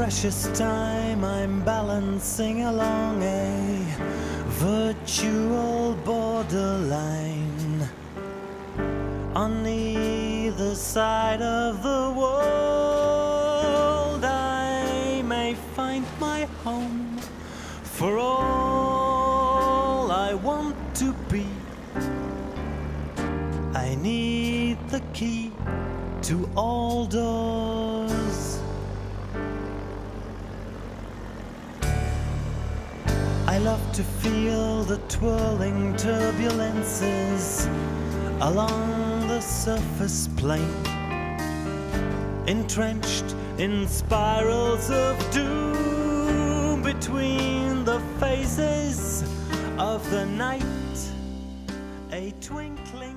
precious time I'm balancing along a virtual borderline. On either side of the world I may find my home. For all I want to be, I need the key to all doors. I love to feel the twirling turbulences along the surface plane, entrenched in spirals of doom between the phases of the night. A twinkling